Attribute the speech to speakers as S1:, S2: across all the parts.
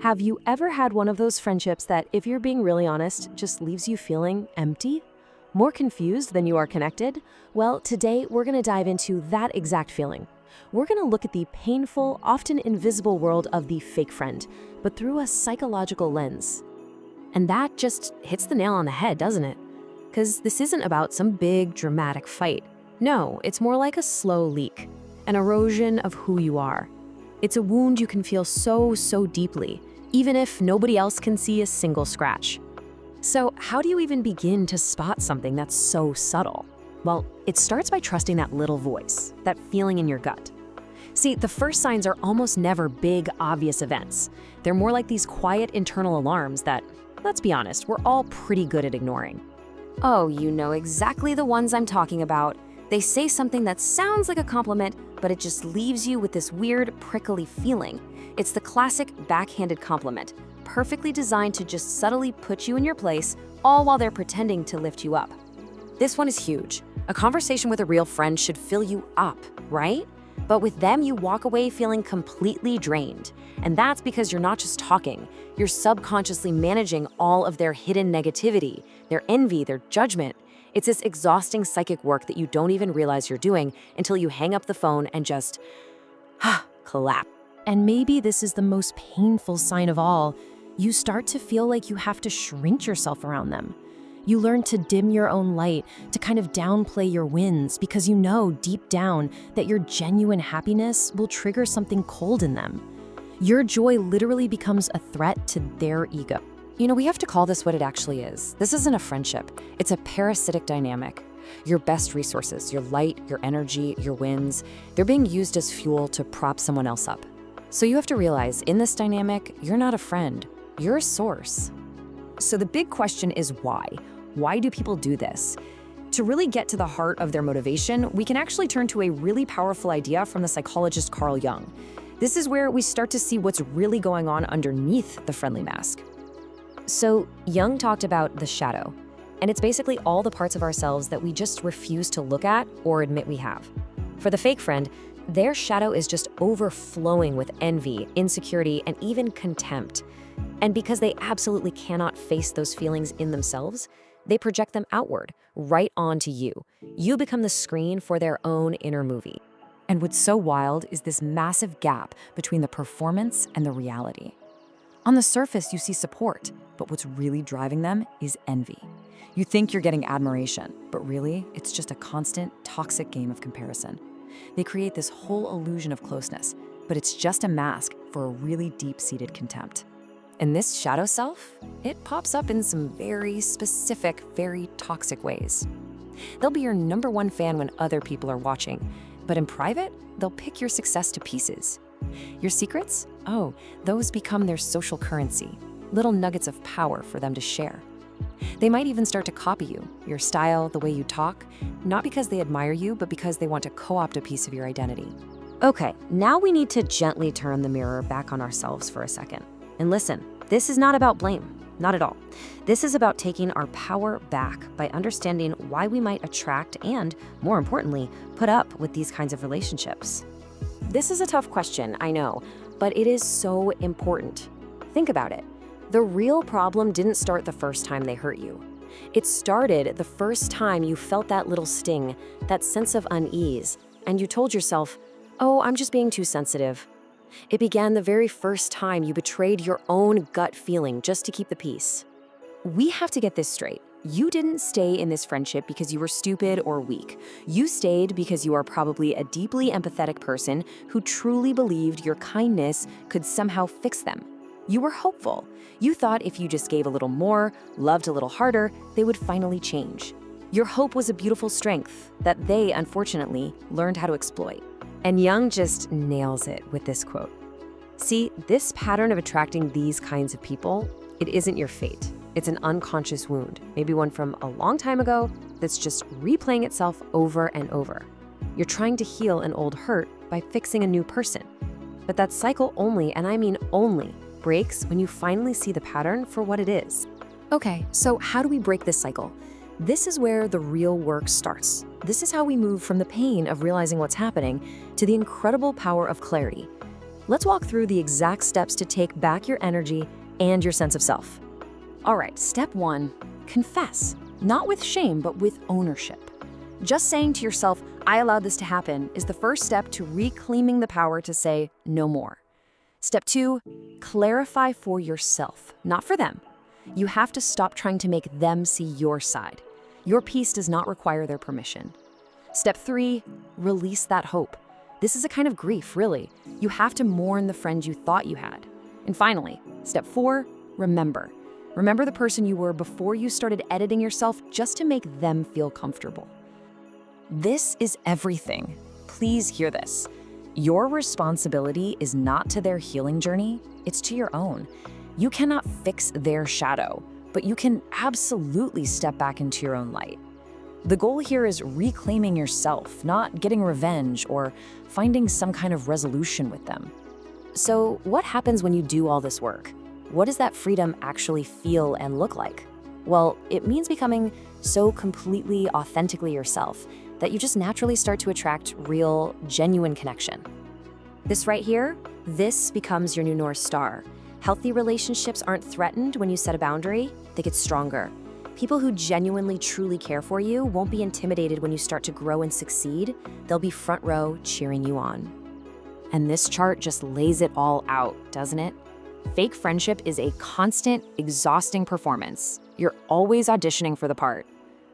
S1: Have you ever had one of those friendships that, if you're being really honest, just leaves you feeling empty? More confused than you are connected? Well, today we're going to dive into that exact feeling. We're going to look at the painful, often invisible world of the fake friend, but through a psychological lens. And that just hits the nail on the head, doesn't it? Because this isn't about some big, dramatic fight. No, it's more like a slow leak, an erosion of who you are. It's a wound you can feel so deeply, even if nobody else can see a single scratch. So how do you even begin to spot something that's so subtle? Well, it starts by trusting that little voice, that feeling in your gut. See, the first signs are almost never big, obvious events. They're more like these quiet internal alarms that, let's be honest, we're all pretty good at ignoring. Oh, you know exactly the ones I'm talking about. They say something that sounds like a compliment, but it just leaves you with this weird, prickly feeling. It's the classic backhanded compliment, perfectly designed to just subtly put you in your place, all while they're pretending to lift you up. This one is huge. A conversation with a real friend should fill you up, right? But with them, you walk away feeling completely drained. And that's because you're not just talking, you're subconsciously managing all of their hidden negativity, their envy, their judgment. It's this exhausting psychic work that you don't even realize you're doing until you hang up the phone and just, collapse. And maybe this is the most painful sign of all. You start to feel like you have to shrink yourself around them. You learn to dim your own light, to kind of downplay your wins, because you know deep down that your genuine happiness will trigger something cold in them. Your joy literally becomes a threat to their ego. You know, we have to call this what it actually is. This isn't a friendship. It's a parasitic dynamic. Your best resources, your light, your energy, your wins, they're being used as fuel to prop someone else up. So you have to realize, in this dynamic, you're not a friend, you're a source. So the big question is why? Why do people do this? To really get to the heart of their motivation, we can actually turn to a really powerful idea from the psychologist Carl Jung. This is where we start to see what's really going on underneath the friendly mask. So Jung talked about the shadow, and it's basically all the parts of ourselves that we just refuse to look at or admit we have. For the fake friend, their shadow is just overflowing with envy, insecurity, and even contempt. And because they absolutely cannot face those feelings in themselves, they project them outward, right onto you. You become the screen for their own inner movie. And what's so wild is this massive gap between the performance and the reality. On the surface, you see support, but what's really driving them is envy. You think you're getting admiration, but really, it's just a constant, toxic game of comparison. They create this whole illusion of closeness, but it's just a mask for a really deep-seated contempt. And this shadow self, it pops up in some very specific, very toxic ways. They'll be your number one fan when other people are watching, but in private, they'll pick your success to pieces. Your secrets? Oh, those become their social currency, little nuggets of power for them to share. They might even start to copy you, your style, the way you talk, not because they admire you, but because they want to co-opt a piece of your identity. Okay, now we need to gently turn the mirror back on ourselves for a second. And listen, this is not about blame, not at all. This is about taking our power back by understanding why we might attract and, more importantly, put up with these kinds of relationships. This is a tough question, I know, but it is so important. Think about it. The real problem didn't start the first time they hurt you. It started the first time you felt that little sting, that sense of unease, and you told yourself, oh, I'm just being too sensitive. It began the very first time you betrayed your own gut feeling just to keep the peace. We have to get this straight. You didn't stay in this friendship because you were stupid or weak. You stayed because you are probably a deeply empathetic person who truly believed your kindness could somehow fix them. You were hopeful. You thought if you just gave a little more, loved a little harder, they would finally change. Your hope was a beautiful strength that they, unfortunately, learned how to exploit. And Jung just nails it with this quote. See, this pattern of attracting these kinds of people, it isn't your fate. It's an unconscious wound, maybe one from a long time ago that's just replaying itself over and over. You're trying to heal an old hurt by fixing a new person. But that cycle only, and I mean only, breaks when you finally see the pattern for what it is. Okay, so how do we break this cycle? This is where the real work starts. This is how we move from the pain of realizing what's happening to the incredible power of clarity. Let's walk through the exact steps to take back your energy and your sense of self. All right, step 1, confess. Not with shame, but with ownership. Just saying to yourself, I allowed this to happen, is the first step to reclaiming the power to say no more. Step 2, clarify for yourself, not for them. You have to stop trying to make them see your side. Your peace does not require their permission. Step 3, release that hope. This is a kind of grief, really. You have to mourn the friend you thought you had. And finally, step 4, remember. Remember the person you were before you started editing yourself just to make them feel comfortable. This is everything. Please hear this. Your responsibility is not to their healing journey, it's to your own. You cannot fix their shadow, but you can absolutely step back into your own light. The goal here is reclaiming yourself, not getting revenge or finding some kind of resolution with them. So, what happens when you do all this work? What does that freedom actually feel and look like? Well, it means becoming so completely, authentically yourself that you just naturally start to attract real, genuine connection. This right here, this becomes your new North Star. Healthy relationships aren't threatened when you set a boundary, they get stronger. People who genuinely, truly care for you won't be intimidated when you start to grow and succeed. They'll be front row cheering you on. And this chart just lays it all out, doesn't it? Fake friendship is a constant, exhausting performance. You're always auditioning for the part.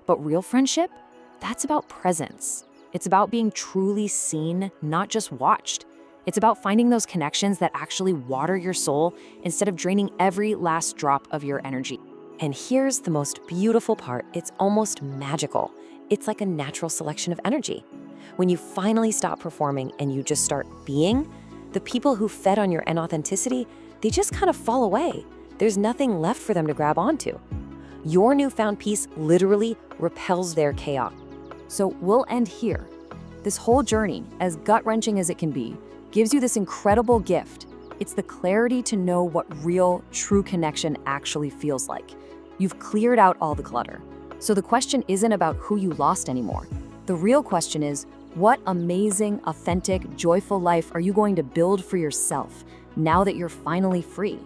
S1: But real friendship? That's about presence. It's about being truly seen, not just watched. It's about finding those connections that actually water your soul instead of draining every last drop of your energy. And here's the most beautiful part. It's almost magical. It's like a natural selection of energy. When you finally stop performing and you just start being, the people who fed on your inauthenticity, they just kind of fall away. There's nothing left for them to grab onto. Your newfound peace literally repels their chaos. So we'll end here. This whole journey, as gut-wrenching as it can be, gives you this incredible gift. It's the clarity to know what real, true connection actually feels like. You've cleared out all the clutter. So the question isn't about who you lost anymore. The real question is, what amazing, authentic, joyful life are you going to build for yourself now that you're finally free?